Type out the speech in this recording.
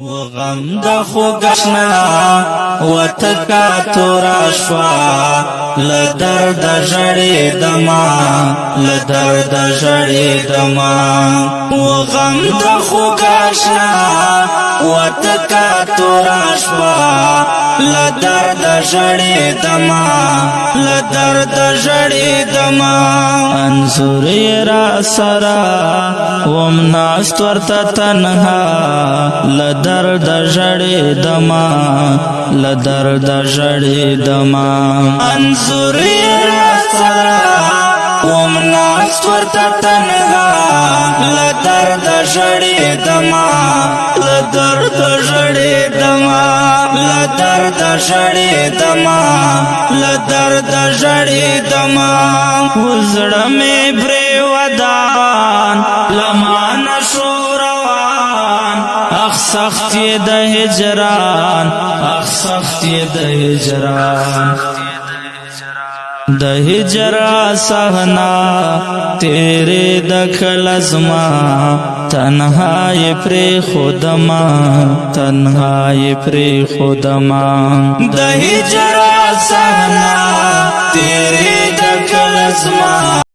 وغم د خوګشنا وتکا توراشوا لدرد جړې دما لدرد جړې دما وغم د خوګشنا وتکا توراشوا لدرد جړې دما لدرد جړې دما انصر را سرا ومناست ورته تنها لدرد جړې دما لدرد جړې دما انصر را سرا ومناست ورته تنها لدرد جړې دما لدرد جړې دما لدرد جړې دما لدرد جړې دما وزړه مې پرې ودان لمان شوروان اخ سخت د هجران اخ سخت د هجران د هجر صحنا تیرے دخل ازما تنہائی پر خودما تنہائی پر خودما د هجر صحنا تیرے دخل ازما